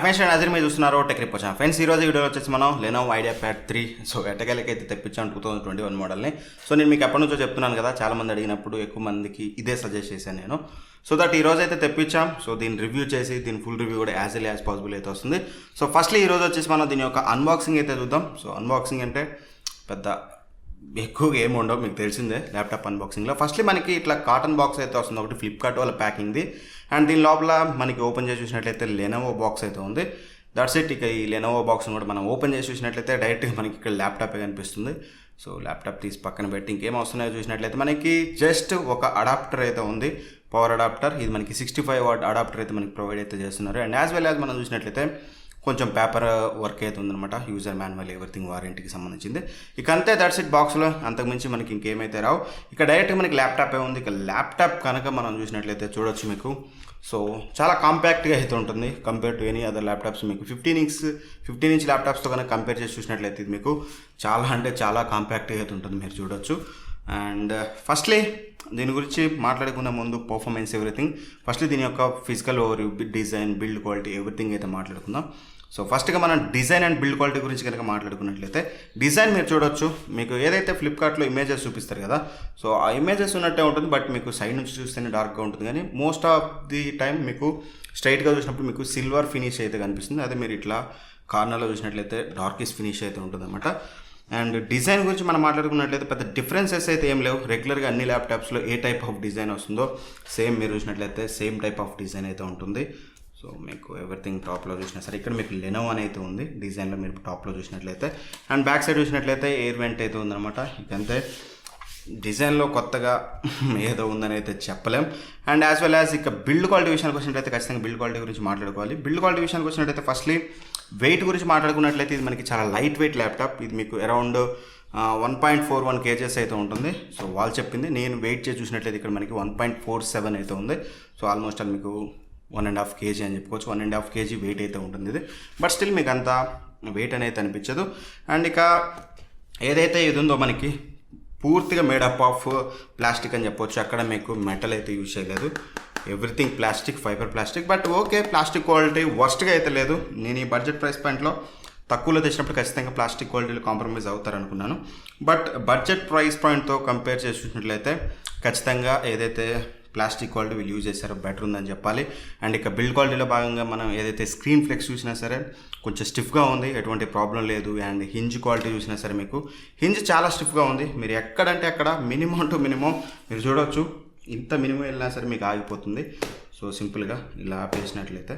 Friends నజర్ మీరు చూస్తున్నారు tech report friends. ఈ రోజు వీడియోలో వచ్చేసి మనం లెనోవో ఐడియాప్యాడ్ 3 సో ఎట్టకేలకి అయితే తెప్పించాను 2021 మోడల్ని. సో నేను మీకు ఎప్పటి నుంచో చెప్తున్నాను కదా, చాలా మంది అడిగినప్పుడు ఎక్కువ మందికి ఇదే సజెస్ట్ చేశాను నేను. సో దట్ ఈ రోజు అయితే తెప్పించాం. సో దీన్ని రివ్యూ చేసి దీని ఫుల్ రివ్యూ కూడా యాజ్ ఎల్ యాజ్ పాసిబుల్ అయితే వస్తుంది. సో ఫస్ట్లీ ఈ రోజు వచ్చేసి మనం దీని యొక్క అన్బాక్సింగ్ అయితే చూద్దాం. సో అన్బాక్సింగ్ అంటే పెద్ద ఎక్కువగా ఏమి ఉండవు, మీకు తెలిసిందే ల్యాప్టాప్ అన్బాక్సింగ్లో. ఫస్ట్లీ మనకి ఇట్లా కాటన్ బాక్స్ అయితే వస్తుంది, ఒకటి ఫ్లిప్కార్ట్ వాళ్ళ ప్యాకింగ్ది. అండ్ దీని లోపల మనకి ఓపెన్ చేసి చూసినట్లయితే లెనోవో బాక్స్ అయితే ఉంది. That's it. ఇక ఈ లెనోవో బాక్స్ని కూడా మనం ఓపెన్ చేసి చూసినట్లయితే డైరెక్ట్గా మనకి ఇక్కడ ల్యాప్టాపే కనిపిస్తుంది. సో ల్యాప్టాప్ తీసి పక్కన పెట్టి ఇంకేం వస్తున్నాయో చూసినట్లయితే మనకి జస్ట్ ఒక అడాప్టర్ అయితే ఉంది, పవర్ అడాప్టర్. ఇది మనకి 65 వాట్ అడాప్టర్ అయితే మనకి ప్రొవైడ్ అయితే చేస్తున్నారు. అండ్ యాజ్ వెల్ యాజ్ మనం చూసినట్లయితే కొంచెం పేపర్ వర్క్ అయితే ఉందన్నమాట, యూజర్ మాన్యువల్ ఎవ్రీథింగ్ వారంటీకి సంబంధించింది. ఇక అంతే, దట్స్ ఇట్. బాక్స్లో అంతకుమించి మనకి ఇంకేమైతే రావు. ఇక డైరెక్ట్గా మనకి ల్యాప్టాపే ఉంది. ఇక ల్యాప్టాప్ కనుక మనం చూసినట్లయితే చూడొచ్చు మీకు. సో చాలా కాంపాక్ట్గా అయితే ఉంటుంది compare to any other laptops. మీకు 15 ఇంచ్ ల్యాప్టాప్స్తో కనుక కంపేర్ చేసి చూసినట్లయితే ఇది మీకు చాలా అంటే చాలా కాంపాక్ట్గా అయితే ఉంటుంది, మీరు చూడొచ్చు. అండ్ ఫస్ట్లీ దీని గురించి మాట్లాడుకునే ముందు పర్ఫార్మెన్స్ ఎవ్రీథింగ్, ఫస్ట్లీ దీని యొక్క physical over, design, build quality everything అయితే మాట్లాడుకుందాం. సో ఫస్ట్గా మనం డిజైన్ అండ్ బిల్డ్ క్వాలిటీ గురించి కనుక మాట్లాడుకున్నట్లయితే, డిజైన్ మీరు చూడొచ్చు. మీకు ఏదైతే ఫ్లిప్కార్ట్లో ఇమేజెస్ చూపిస్తారు కదా, సో ఆ ఇమేజెస్ ఉన్నట్టే ఉంటుంది, బట్ మీకు సైడ్ నుంచి చూస్తేనే డార్క్గా ఉంటుంది. కానీ మోస్ట్ ఆఫ్ ది టైం మీకు స్ట్రైట్గా చూసినప్పుడు మీకు సిల్వర్ ఫినిష్ అయితే కనిపిస్తుంది. అదే మీరు ఇట్లా కార్నర్లో చూసినట్లయితే డార్కిష్ ఫినిష్ అయితే ఉంటుంది అనమాట. అండ్ డిజైన్ గురించి మనం మాట్లాడుకున్నట్లయితే పెద్ద డిఫరెన్సెస్ అయితే ఏం లేవు. రెగ్యులర్గా అన్ని ల్యాప్టాప్స్లో ఏ టైప్ ఆఫ్ డిజైన్ వస్తుందో సేమ్ మీరు చూసినట్లయితే సేమ్ టైప్ ఆఫ్ డిజైన్ అయితే ఉంటుంది. సో మీకు ఎవ్రీథింగ్ టాప్లో చూసినా సరే ఇక్కడ మీకు లెనోవో అని అయితే ఉంది డిజైన్లో, మీరు టాప్లో చూసినట్లయితే. అండ్ బ్యాక్ సైడ్ చూసినట్లయితే ఎయిర్ వెంట్ అయితే ఉందన్నమాట. ఇకంతే, డిజైన్లో కొత్తగా ఏదో ఉందని అయితే చెప్పలేం. అండ్ యాజ్ వెల్ యాజ్ ఇక బిల్డ్ క్వాలిటీ విషయానికి వచ్చినట్లయితే ఖచ్చితంగా బిల్డ్ క్వాలిటీ గురించి మాట్లాడుకోవాలి. బిల్డ్ క్వాలిటీ విషయానికి వచ్చినట్లయితే ఫస్ట్లీ వెయిట్ గురించి మాట్లాడుకున్నట్లయితే ఇది మనకి చాలా లైట్ వెయిట్ ల్యాప్టాప్. ఇది మీకు అరౌండ్ 1.41 kgs అయితే ఉంటుంది. సో వాళ్ళు చెప్పింది, నేను వెయిట్ చేసి చూసినట్లయితే ఇక్కడ మనకి 1.47 అయితే ఉంది. సో ఆల్మోస్ట్ అది మీకు 1.5 kg అని చెప్పుకోవచ్చు. 1.5 kg వెయిట్ అయితే ఉంటుంది ఇది, బట్ స్టిల్ మీకు అంత వెయిట్ అనేది అనిపించదు. అండ్ ఇక ఏదైతే ఇది ఉందో మనకి పూర్తిగా మేడప్ ఆఫ్ ప్లాస్టిక్ అని చెప్పొచ్చు. అక్కడ మీకు మెటల్ అయితే యూజ్ చేయలేదు, everything plastic, fibre plastic. But okay, plastic quality వర్స్ట్గా అయితే లేదు. నేను ఈ బడ్జెట్ ప్రైస్ పాయింట్లో తక్కువలో తెచ్చినప్పుడు ఖచ్చితంగా ప్లాస్టిక్ క్వాలిటీలో కాంప్రమైజ్ అవుతారనుకున్నాను. బట్ బడ్జెట్ ప్రైస్ పాయింట్తో కంపేర్ చేసి చూసినట్లయితే ఖచ్చితంగా ఏదైతే ప్లాస్టిక్ క్వాలిటీ వీళ్ళు యూజ్ చేశారో బెటర్ ఉందని చెప్పాలి. అండ్ ఇక బిల్డ్ క్వాలిటీలో భాగంగా మనం ఏదైతే స్క్రీన్ ఫ్లెక్స్ చూసినా సరే కొంచెం స్టిఫ్గా ఉంది, ఎటువంటి ప్రాబ్లం లేదు. అండ్ హింజ్ క్వాలిటీ చూసినా సరే మీకు హింజ్ చాలా స్టిఫ్గా ఉంది. మీరు ఎక్కడంటే అక్కడ మినిమం టు మినిమం మీరు చూడవచ్చు, ఇంత మినిమం వెళ్ళినా సరే మీకు ఆగిపోతుంది. సో సింపుల్గా ఇలా ఆపేసినట్లయితే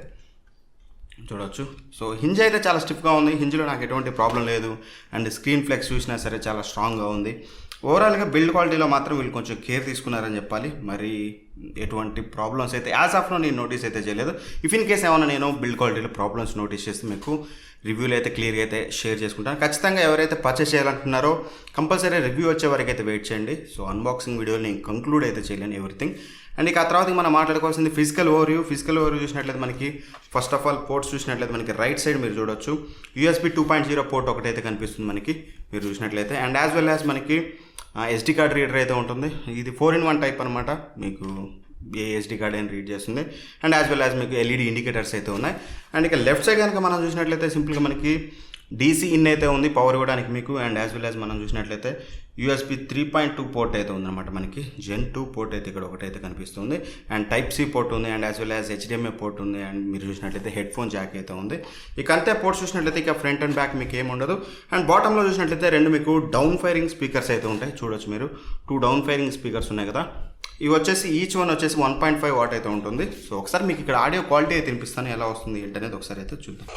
చూడవచ్చు. సో హింజ్ అయితే చాలా స్టిఫ్గా ఉంది, హింజ్లో నాకు ఎటువంటి ప్రాబ్లం లేదు. అండ్ స్క్రీన్ ఫ్లెక్స్ చూసినా సరే చాలా స్ట్రాంగ్గా ఉంది. ఓవరాల్గా బిల్డ్ క్వాలిటీలో మాత్రం వీళ్ళు కొంచెం కేర్ తీసుకున్నారని చెప్పాలి. మరి ఎటువంటి ప్రాబ్లమ్స్ అయితే యాజ్ ఆఫ్లో నేను నోటీస్ అయితే చేయలేదు. ఇఫ్ ఇన్ కేస్ ఏమైనా నేను బిల్డ్ క్వాలిటీలో ప్రాబ్లమ్స్ నోటీస్ చేస్తే మీకు రివ్యూలు అయితే క్లియర్గా అయితే షేర్ చేసుకుంటాను. ఖచ్చితంగా ఎవరైతే పర్చేస్ చేయాలంటున్నారో కంపల్సరీ రివ్యూ వచ్చే వరకు అయితే వెయిట్ చేయండి. సో అన్బాక్సింగ్ వీడియోని నేను కంక్లూడ్ అయితే చేయలేను ఎవ్రీథింగ్. అండ్ ఇక ఆ తర్వాత మనం మాట్లాడుకోవాల్సింది ఫిజికల్ ఓవర్వ్యూ. ఫిజికల్ ఓవర్వ్యూ చూసినట్లయితే మనకి ఫస్ట్ ఆఫ్ ఆల్ పోర్ట్స్ చూసినట్లయితే మనకి రైట్ సైడ్ మీరు చూడొచ్చు USB 2.0 పోర్ట్ ఒకటైతే కనిపిస్తుంది మనకి, మీరు చూసినట్లయితే. అండ్ యాజ్ వెల్ యాజ్ మనకి SD కార్డ్ రీడర్ అయితే ఉంటుంది. ఇది 4-in-1 టైప్ అనమాట, మీకు ఏ SD కార్డ్ అయినా రీడ్ చేస్తుంది. అండ్ యాజ్ వెల్ యాజ్ మీకు LED ఇండికేటర్స్ అయితే ఉన్నాయి. అండ్ ఇక లెఫ్ట్ సైడ్ కనుక మనం చూసినట్లయితే సింపుల్గా మనకి DC ఇన్ అయితే ఉంది పవర్ ఇవ్వడానికి మీకు. అండ్ యాజ్ వెల్ యాజ్ మనం చూసినట్లయితే USB 3.2 పోర్ట్ అయితే ఉందన్నమాట మనకి. Gen 2 పోర్ట్ అయితే ఇక్కడ ఒకటైతే కనిపిస్తుంది. అండ్ Type-C పోర్ట్ ఉంది. And as well as HDMI port ఉంది. అండ్ మీరు చూసినట్లయితే హెడ్ ఫోన్ జాక్ అయితే ఉంది. ఇక అంతే పోర్ట్స్ చూసినట్లయితే ఇక ఫ్రంట్ అండ్ బ్యాక్ మీకు ఏమి ఉండదు. అండ్ బాటంలో చూసినట్లయితే రెండు మీకు డౌన్ ఫైరింగ్ స్పీకర్స్ అయితే ఉంటాయి, చూడొచ్చు మీరు. 2 డౌన్ ఫైరింగ్ స్పీకర్స్ ఉన్నాయి కదా, ఇవి వచ్చేసి ఈచ్ వన్ వచ్చేసి 1.5 వాట్ అయితే ఉంటుంది. సో ఒకసారి మీకు ఇక్కడ ఆడియో క్వాలిటీ అయితే వినిపిస్తాను, ఎలా వస్తుంది ఏంటనేది ఒకసారి అయితే చూద్దాం.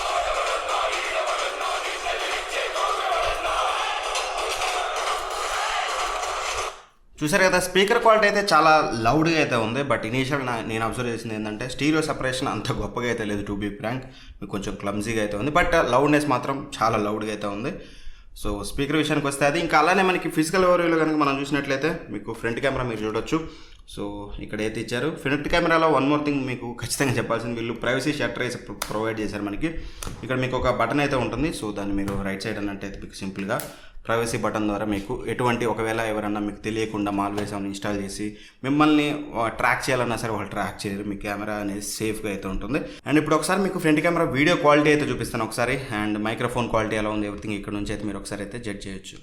చూసారు కదా, స్పీకర్ క్వాలిటీ అయితే చాలా లౌడ్గా అయితే ఉంది. బట్ ఇనీషియల్ నేను అబ్జర్వ్ చేసింది ఏంటంటే స్టీరియో సెపరేషన్ అంత గొప్పగా అయితే లేదు, టు బీ ఫ్రాంక్. మీకు కొంచెం క్లమ్జీగా అయితే ఉంది, బట్ లౌడ్నెస్ మాత్రం చాలా లౌడ్గా అయితే ఉంది. సో స్పీకర్ విషయానికి వస్తే అది. ఇంకా అలానే మనకి ఫిజికల్ ఓవర్వ్యూలో కనుక మనం చూసినట్లయితే మీకు ఫ్రంట్ కెమెరా మీరు చూడొచ్చు సో ఇక్కడ అయితే ఇచ్చారు. ఫ్రంట్ కెమెరాలో వన్ మోర్ థింగ్ మీకు ఖచ్చితంగా చెప్పాల్సింది, వీళ్ళు ప్రైవసీ షట్టర్ అయితే ప్రొవైడ్ చేశారు మనకి. ఇక్కడ మీకు ఒక బటన్ అయితే ఉంటుంది. సో దాన్ని మీరు రైట్ సైడ్ అన్నట్టయితే మీకు సింపుల్గా ప్రైవసీ బటన్ ద్వారా మీకు ఎటువంటి ఒకవేళ ఎవరన్నా మీకు తెలియకుండా మాల్వేర్స్ ఏమైనా ఇన్స్టాల్ చేసి మిమ్మల్ని ట్రాక్ చేయాలన్నా సరే వాళ్ళు ట్రాక్ చేయరు. మీ కెమెరా అనేది సేఫ్గా అయితే ఉంటుంది. అండ్ ఇప్పుడు ఒకసారి మీకు ఫ్రంట్ కెమెరా వీడియో క్వాలిటీ అయితే చూపిస్తాను ఒకసారి, అండ్ మైక్రోఫోన్ క్వాలిటీ ఎలా ఉంది ఎవ్రీథింగ్ ఇక్కడ నుంచి అయితే మీరు ఒకసారి అయితే జడ్జ్ చేయొచ్చు.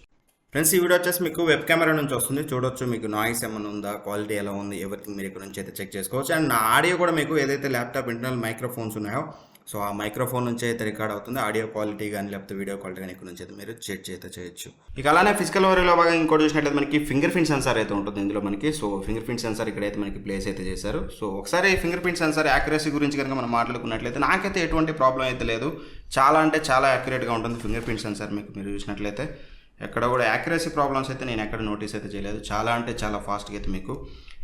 ఫ్రెండ్స్, ఈ వీడియో వచ్చేసి మీకు వెబ్ కెమెరా నుంచి వస్తుంది. చూడొచ్చు మీకు నాయిస్ ఏమైనా ఉందా, క్వాలిటీ ఎలా ఉంది, ఎవ్రీథింగ్ మీరు ఇక్కడ నుంచి అయితే చెక్ చేసుకోవచ్చు. అండ్ నా ఆడియో కూడా మీకు ఏదైతే ల్యాప్టాప్ ఇంటర్నల్ మైక్రోఫోన్స్ ఉన్నాయో సో ఆ మైక్రోఫోన్ నుంచి అయితే రికార్డ్ అవుతుంది. ఆడియో క్వాలిటీ కానీ లేకపోతే వీడియో క్వాలిటీ కానీ ఇక్కడ నుంచి అయితే మీరు చెక్ అయితే చేయొచ్చు. ఇక అలానే ఫిజికల్ ఓవర్లో భాగంగా ఇంకోటి చూసినట్లయితే మనకి ఫింగర్ ప్రింట్ సెన్సార్ అయితే ఉంటుంది ఇందులో మనకి. సో ఫింగర్ ప్రింట్ సెన్సార్ ఇక్కడైతే మనకి ప్లేస్ అయితే చేశారు. సో ఒకసారి ఫింగర్ ప్రింట్ సెన్సార్ యాక్యురసీ గురించి కనుక మనం మాట్లాడుకున్నట్లయితే నాకైతే ఎటువంటి ప్రాబ్లం అయితే లేదు. చాలా అంటే చాలా యాక్యురేట్గా ఉంటుంది ఫింగర్ ప్రింట్ సెన్సార్. మీకు మీరు చూసినట్లయితే ఎక్కడ కూడా యాక్యురసీ ప్రాబ్లమ్స్ అయితే నేను ఎక్కడ నోటీస్ అయితే చేయలేదు. చాలా అంటే చాలా ఫాస్ట్గా అయితే మీకు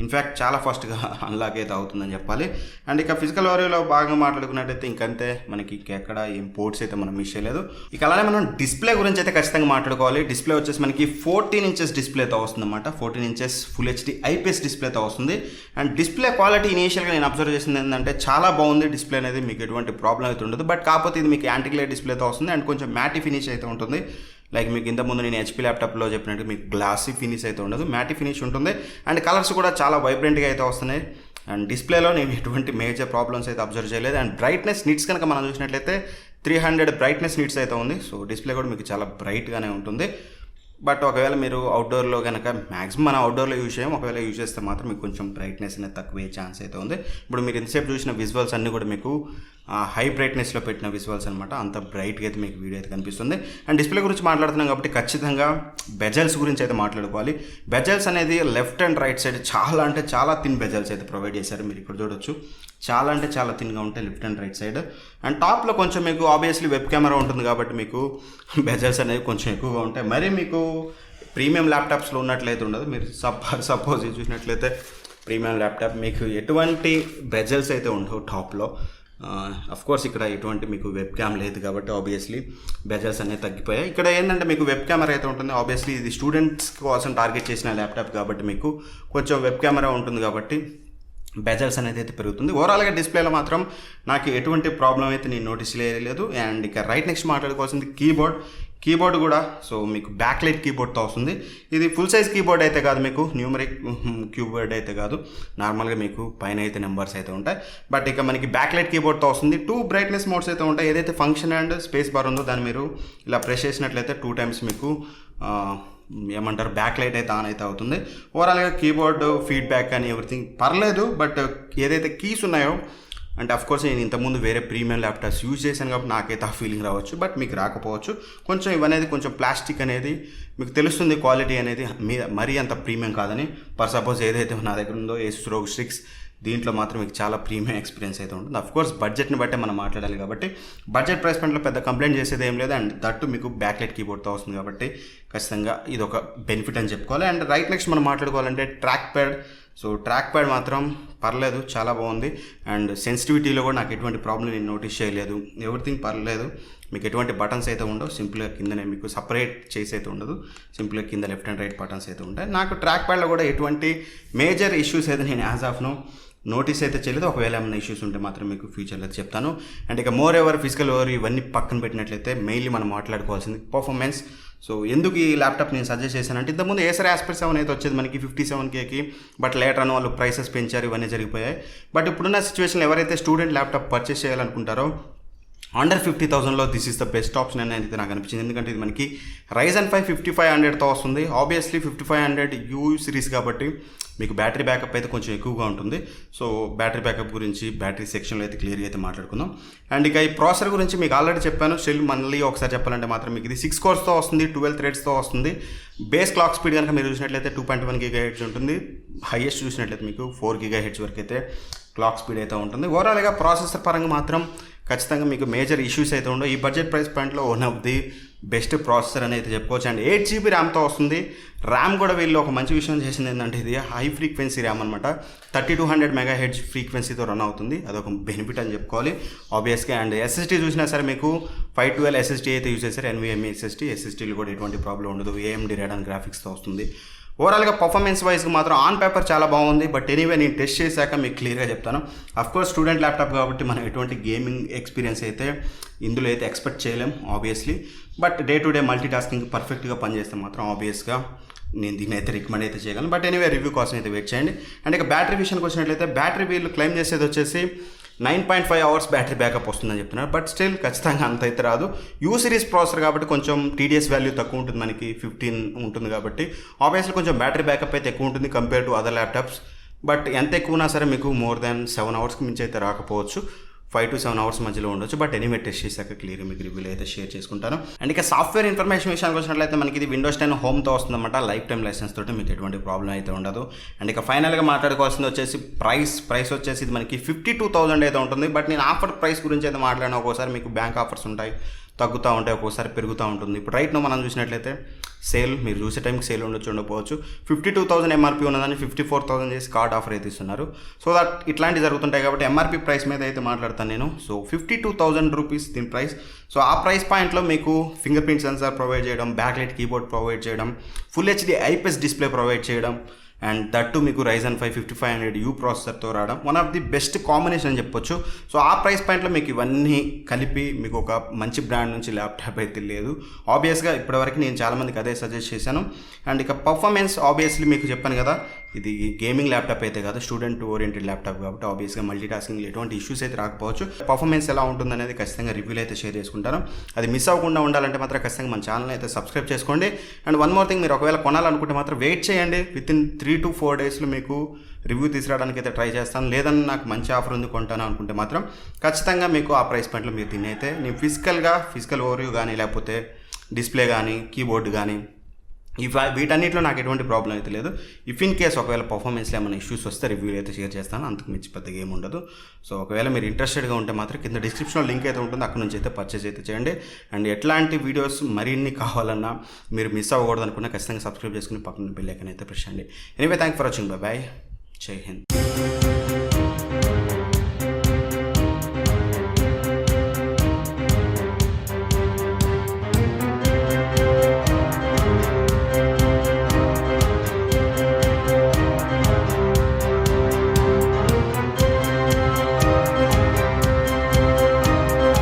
ఇన్ఫ్యాక్ట్ చాలా ఫాస్ట్గా అన్లాక్ అయితే అవుతుందని చెప్పాలి. అండ్ ఇక ఫిజికల్ ఓవర్లో బాగా మాట్లాడుకున్నట్టయితే ఇంకంతే మనకి ఎక్కడ ఏం పోర్ట్స్ అయితే మనం మిస్ చేయలేదు. ఇక అలానే మనం డిస్ప్లే గురించి అయితే ఖచ్చితంగా మాట్లాడుకోవాలి. డిస్ప్లే వచ్చేసి మనకి 14 ఇంచెస్ డిస్ప్లేతో వస్తుంది అనమాట. 14 ఇంచెస్ ఫుల్ హెచ్డి ఐపీఎస్ డిస్ప్లేతో వస్తుంది. అండ్ డిస్ప్లే క్వాలిటీ ఇనీషియల్గా నేను అబ్జర్వ్ చేసింది ఏంటంటే చాలా బాగుంది. డిస్ప్లే అనేది మీకు ఎటువంటి ప్రాబ్లం అయితే ఉండదు. బట్ కాకపోతే ఇది మీకు యాంటీ గ్లేర్ డిస్ప్లేతో వస్తుంది అండ్ కొంచెం మ్యాటీ ఫినిష్ అయితే ఉంటుంది. లైక్ మీకు ఇంతకుముందు నేను హెచ్పీ ల్యాప్టాప్లో చెప్పినట్టు మీకు గ్లాసీ ఫినిష్ అయితే ఉండదు, మ్యాటీ ఫినిష్ ఉంటుంది. అండ్ కలర్స్ కూడా చాలా వైబ్రెంట్గా అయితే వస్తున్నాయి. అండ్ డిస్ప్లేలో నేను ఎటువంటి మేజర్ ప్రాబ్లమ్స్ అయితే అబ్జర్వ్ చేయలేదు. అండ్ బ్రైట్నెస్ నిట్స్ కనుక మనం చూసినట్లయితే 300 బ్రైట్నెస్ నిట్స్ అయితే ఉంది. సో డిస్ప్లే కూడా మీకు చాలా బ్రైట్గానే ఉంటుంది. బట్ ఒకవేళ మీరు అవుట్డోర్లో కనుక మ్యాక్సిమం మనం అవుట్డోర్లో యూజ్ చేయం, ఒకవేళ యూజ్ చేస్తే మాత్రం మీకు కొంచెం బ్రైట్నెస్ అనేది తక్కువే ఛాన్స్ అయితే ఉంది. ఇప్పుడు మీరు ఇంతసేపు చూసిన విజువల్స్ అన్నీ కూడా మీకు హై బ్రైట్నెస్లో పెట్టిన విజువల్స్ అనమాట. అంత బ్రైట్గా అయితే మీకు వీడియో అయితే కనిపిస్తుంది. అండ్ డిస్ప్లే గురించి మాట్లాడుతున్నాం కాబట్టి ఖచ్చితంగా బెజల్స్ గురించి అయితే మాట్లాడుకోవాలి. బెజల్స్ అనేది లెఫ్ట్ అండ్ రైట్ సైడ్ చాలా అంటే చాలా థిన్ బెజల్స్ అయితే ప్రొవైడ్ చేశారు. మీరు ఇక్కడ చూడొచ్చు చాలా అంటే చాలా థిన్గా ఉంటాయి left and right side. And టాప్లో కొంచెం మీకు ఆబ్వియస్లీ వెబ్ కెమెరా ఉంటుంది కాబట్టి మీకు బెజల్స్ అనేవి కొంచెం ఎక్కువగా ఉంటాయి. మరి మీకు ప్రీమియం ల్యాప్టాప్స్లో ఉన్నట్లయితే ఉండదు. మీరు సపోజ్ చూసినట్లయితే ప్రీమియం ల్యాప్టాప్ మీకు ఎటువంటి బెజల్స్ అయితే ఉండవు టాప్లో. కోర్స్ ఇక్కడ ఎటువంటి మీకు వెబ్ క్యామ్ లేదు కాబట్టి ఆబ్వియస్లీ బెజల్స్ అనేవి తగ్గిపోయాయి. ఇక్కడ ఏంటంటే మీకు వెబ్ కెమెరా అయితే ఉంటుంది. ఆబ్వియస్లీ ఇది స్టూడెంట్స్ కోసం టార్గెట్ చేసిన ల్యాప్టాప్ కాబట్టి మీకు కొంచెం వెబ్ కెమెరా ఉంటుంది కాబట్టి బెజల్స్ అనేది అయితే పెరుగుతుంది. ఓవరాల్గా డిస్ప్లేలో మాత్రం నాకు ఎటువంటి ప్రాబ్లం అయితే నేను నోటీస్ చేయలేదు. అండ్ ఇక రైట్ నెక్స్ట్ మాట్లాడుకోవాల్సింది కీబోర్డ్ కూడా సో మీకు బ్యాక్లైట్ కీబోర్డ్తో వస్తుంది. ఇది ఫుల్ సైజ్ కీబోర్డ్ అయితే కాదు, మీకు న్యూమరిక్ కీబోర్డ్ అయితే కాదు, నార్మల్గా మీకు పైన అయితే నెంబర్స్ అయితే ఉంటాయి. బట్ ఇక మనకి బ్యాక్లైట్ కీబోర్డ్తో వస్తుంది. 2 బ్రైట్నెస్ మోడ్స్ అయితే ఉంటాయి. ఏదైతే ఫంక్షన్ అండ్ స్పేస్ బార్ ఉందో దాన్ని మీరు ఇలా ప్రెస్ చేసినట్లయితే 2 టైమ్స్ మీకు ఏమంటారు బ్యాక్ లైట్ అయితే ఆన్ అయితే అవుతుంది. ఓవరాల్గా కీబోర్డ్ ఫీడ్బ్యాక్ అని ఎవ్రీథింగ్ పర్లేదు. బట్ ఏదైతే కీస్ ఉన్నాయో అంటే అఫ్కోర్స్ నేను ఇంతకుముందు వేరే ప్రీమియం ల్యాప్టాప్స్ యూజ్ చేశాను కాబట్టి నాకైతే ఆ ఫీలింగ్ రావచ్చు, బట్ మీకు రాకపోవచ్చు. కొంచెం ఇవనేది కొంచెం ప్లాస్టిక్ అనేది మీకు తెలుస్తుంది, క్వాలిటీ అనేది మరీ అంత ప్రీమియం కాదని. సపోజ్ ఏదైతే నా దగ్గర ఉందో ఏసుస్ ROG Strix దీంట్లో మాత్రం మీకు చాలా ప్రీమియం ఎక్స్పీరియన్స్ అయితే ఉంటుంది. అఫ్కోర్స్ బడ్జెట్ని బట్టే మనం మాట్లాడాలి కాబట్టి బడ్జెట్ ప్రైస్ పాయింట్లో పెద్ద కంప్లైంట్ చేసేది ఏం లేదు. అండ్ దట్టు మీకు బ్యాక్లైట్ కీబోర్డ్తో వస్తుంది కాబట్టి ఖచ్చితంగా ఇది ఒక బెనిఫిట్ అని చెప్పుకోవాలి. అండ్ రైట్ నెక్స్ట్ మనం మాట్లాడుకోవాలంటే track pad. So track pad మాత్రం పర్లేదు, చాలా బాగుంది. అండ్ సెన్సిటివిటీలో కూడా నాకు ఎటువంటి ప్రాబ్లం నేను నోటీస్ చేయలేదు. ఎవ్రీథింగ్ పర్లేదు. మీకు ఎటువంటి బటన్స్ అయితే ఉండవు. సింపుల్గా కిందనే మీకు సపరేట్ చేసి అయితే ఉండదు. సింపుల్గా కింద లెఫ్ట్ అండ్ రైట్ బటన్స్ అయితే ఉంటాయి. నాకు ట్రాక్ ప్యాడ్లో కూడా ఎటువంటి మేజర్ ఇష్యూస్ అయితే నేను యాజ్ ఆఫ్ నో నోటీస్ అయితే చేయలేదు. ఒకవేళ ఏమైనా ఇష్యూస్ ఉంటే మాత్రం మీకు ఫ్యూచర్లో చెప్తాను. అండ్ ఇక మోర్ ఎవర్ ఫిజికల్ ఓవర్ ఇవన్నీ పక్కన పెట్టినట్లయితే మెయిన్లీ మనం మాట్లాడుకోవాల్సింది పర్ఫార్మెన్స్. సో ఎందుకు ఈ ల్యాప్టాప్ నేను సజెస్ట్ చేశానంటే ఇంతకుముందు ఏసర్ Aspire 7 అయితే వచ్చేది మనకి 57Kకి. బట్ లేటర్ అని వాళ్ళు ప్రైసెస్ పెంచారు, ఇవన్నీ జరిగిపోయాయి. బట్ ఇప్పుడున్న సిచ్యువేషన్లో ఎవరైతే స్టూడెంట్ ల్యాప్టాప్ పర్చేస్ చేయాలనుకుంటారో అండర్ 50,000లో this is the best option అని అయితే నాకు అనిపించింది. ఎందుకంటే ఇది మనకి Ryzen 5 5500తో వస్తుంది. ఆబ్వియస్లీ 5500U సిరీస్ కాబట్టి మీకు బ్యాటరీ బ్యాకప్ అయితే కొంచెం ఎక్కువగా ఉంటుంది. సో బ్యాటరీ బ్యాకప్ గురించి బ్యాటరీ సెక్షన్లో అయితే క్లియర్గా అయితే మాట్లాడుకుందాం. అండ్ ఇక ఈ ప్రాసెసర్ గురించి మీకు ఆల్రెడీ చెప్పాను. మళ్ళీ ఒకసారి చెప్పాలంటే మాత్రం మీకు ఇది 6 కోర్స్తో వస్తుంది, 12 థ్రెడ్స్తో వస్తుంది. బేస్ క్లాక్ స్పీడ్ కనుక మీరు చూసినట్లయితే 2.1 GHz ఉంటుంది. హైయెస్ట్ చూసినట్లయితే మీకు 4 GHz వరకు అయితే క్లాక్ స్పీడ్ అయితే ఉంటుంది. ఓవరాల్గా ప్రాసెసర్ పరంగా మాత్రం ఖచ్చితంగా మీకు మేజర్ ఇష్యూస్ అయితే ఉండవు. ఈ బడ్జెట్ ప్రైస్ పాయింట్లో one of the best processor అని అయితే చెప్పుకోవచ్చు. అండ్ 8GB ర్యామ్తో వస్తుంది. ర్యామ్ కూడా వీళ్ళు ఒక మంచి విషయం చేసింది ఏంటంటే ఇది హై ఫ్రీక్వెన్సీ ర్యామ్ అనమాట. 3200 MHz ఫ్రీక్వెన్సీతో రన్ అవుతుంది. అదొక బెనిఫిట్ అని చెప్పుకోవాలి ఆబ్వియస్గా. అండ్ SSD చూసినా సరే మీకు 512 SSD అయితే యూజ్ చేశారు. NVMe SSD. SSDలో కూడా ఎటువంటి ప్రాబ్లం ఉండదు. AMD Radeon గ్రాఫిక్స్తో వస్తుంది. ఓవరాల్గా పర్ఫార్మెన్స్ వైజ్గా మాత్రం ఆన్ పేపర్ చాలా బాగుంది. బట్ ఎనీవే నేను టెస్ట్ చేశాక మీకు క్లియర్గా చెప్తాను. అఫ్కోర్స్ స్టూడెంట్ ల్యాప్టాప్ కాబట్టి మనం ఎటువంటి గేమింగ్ ఎక్స్పీరియన్స్ అయితే ఇందులో అయితే ఎక్స్పెక్ట్ చేయలేం obviously. But day to day multi tasking పర్ఫెక్ట్గా పనిచేస్తే మాత్రం ఆబ్వియస్గా నేను దీన్ని అయితే రికమెండ్ అయితే చేయగలను. బట్ ఎనీవే రివ్యూ కోసం అయితే వెయిట్ చేయండి. అండ్ ఇక బ్యాటరీ విషయానికి వచ్చినట్లయితే బ్యాటరీ వీళ్ళు క్లెయిమ్ చేసేది వచ్చేసి 9.5 అవర్స్ బ్యాటరీ బ్యాకప్ వస్తుందని చెప్తున్నారు. బట్ స్టిల్ ఖచ్చితంగా అంత అయితే రాదు. యూ సిరీస్ ప్రాసెసర్ కాబట్టి కొంచెం టీడీఎస్ వాల్యూ తక్కువ ఉంటుంది, మనకి 15 ఉంటుంది కాబట్టి ఆబ్వియస్లీ కొంచెం బ్యాటరీ బ్యాకప్ అయితే ఎక్కువ ఉంటుంది compare to other laptops. But ఎంత ఎక్కువ ఉన్నా సరే మీకు మోర్ దాన్ 7 అవర్స్కి మించి అయితే రాకపోవచ్చు, 5 to 7 అవర్స్ మధ్యలో ఉండొచ్చు. బట్ ఎనీవే టెస్ట్ చేశాక క్లియర్ మీకు రివ్యూలో అయితే షేర్ చేసుకుంటాను. అండ్ ఇక సాఫ్ట్వేర్ ఇన్ఫర్మేషన్ విషయానికి వచ్చినట్లయితే మనకి ఇది విండోస్ 10 హోమ్తో వస్తుందన్నమాట. లైఫ్ టైం లైసెన్స్ తోటి మీకు ఎటువంటి ప్రాబ్లం అయితే ఉండదు. అండ్ ఇక ఫైనల్గా మాట్లాడుకోవాల్సింది వచ్చేసి ప్రైస్ వచ్చేసి ఇది మనకి 52,000 అయితే ఉంటుంది. బట్ నేను ఆఫర్ ప్రైస్ గురించి అయితే మాట్లాడినా, ఒక్కోసారి మీకు బ్యాంక్ ఆఫర్స్ ఉంటాయి, తగ్గుతూ ఉంటాయి, ఒక్కోసారి పెరుగుతూ ఉంటుంది. ఇప్పుడు రైట్ మనం చూసినట్లయితే సేల్, మీరు చూసే టైంకి సేల్ ఉండకపోవచ్చు. 52,000 ఎంఆర్పీ ఉన్నదాన్ని 54,000 చేసి కార్డ్ ఆఫర్ అయితే ఇస్తున్నారు. సో దట్ ఇట్లాంటివి జరుగుతుంటాయి కాబట్టి ఎంఆర్పీ ప్రైస్ మీద అయితే మాట్లాడతాను నేను. సో 52,000 రూపీస్ దీని ప్రైస్. సో ఆ ప్రైస్ పాయింట్లో మీకు ఫింగర్ ప్రింట్ సెన్సార్ ప్రొవైడ్ చేయడం, బ్యాక్లైట్ కీబోర్డ్ ప్రొవైడ్ చేయడం, full HD IPS display provide చేయడం, అండ్ దట్టు మీకు Ryzen 5 5500U ప్రాసెసర్తో రావడం one of the best combination అని చెప్పొచ్చు. సో ఆ ప్రైస్ పాయింట్లో మీకు ఇవన్నీ కలిపి మీకు ఒక మంచి బ్రాండ్ నుంచి ల్యాప్టాప్ అయితే లేదు. ఆబ్వియస్గా ఇప్పటివరకు నేను చాలామందికి అదే సజెస్ట్ చేశాను. అండ్ ఇక పర్ఫార్మెన్స్ ఆబ్వియస్లీ మీకు చెప్పాను కదా, ఇది గేమింగ్ ల్యాప్టాప్ అయితే కాదు, స్టూడెంట్ ఓరియంటెడ్ ల్యాప్టాప్ కాబట్టి ఆబ్వియస్గా మల్టీ టాస్కింగ్లో ఎటువంటి ఇష్యూస్ అయితే రాకపోవచ్చు. పర్ఫార్మెన్స్ ఎలా ఉంటుందనేది ఖచ్చితంగా రివ్యూలు అయితే షేర్ చేసుకుంటాను. అది మిస్ అవ్వకుండా ఉండాలంటే మాత్రం ఖచ్చితంగా మన ఛానల్ అయితే సబ్స్క్రైబ్ చేసుకోండి. అండ్ వన్ మోర్ థింగ్, మీరు ఒకవేళ కొనాలనుకుంటే మాత్రం వెయిట్ చేయండి. వితిన్ 3 to 4 డేస్లో మీకు రివ్యూ తీసుకురావడానికి అయితే ట్రై చేస్తాను. లేదని నాకు మంచి ఆఫర్ ఉంది కొంటాను అనుకుంటే మాత్రం ఖచ్చితంగా మీకు ఆ ప్రైస్ పాయింట్లో మీరు దీన్ని అయితే నేను ఫిజికల్ ఓవర్వ్యూ కానీ, లేకపోతే డిస్ప్లే కానీ, కీబోర్డ్ కానీ, వీటన్నిటిలో నాకు ఎటువంటి ప్రాబ్లం అయితే లేదు. ఇఫ్ ఇన్ కేస్ ఒకవేళ పర్ఫార్మెన్స్లో ఏమైనా ఇష్యూస్ వస్తే రివ్యూలు అయితే షేర్ చేస్తాను, అంతకు మించి పెద్దగా ఏమి ఉండదు. సో ఒకవేళ మీరు ఇంట్రెస్టెడ్గా ఉంటే మాత్రం కింద డిస్క్రిప్షన్లో లింక్ అయితే ఉంటుంది, అక్కడ నుంచి అయితే పర్చేస్ అయితే చేయండి. అండ్ ఎట్లాంటి వీడియోస్ మరిన్ని కావాలన్నా మీరు మిస్ అవ్వకూడదు అనుకున్నా ఖచ్చితంగా సబ్స్క్రైబ్ చేసుకుని పక్కన బెల్ ఐకాన్ అయితే ప్రెస్ చేయండి. Anyway thank for watching. By, జై హింద్.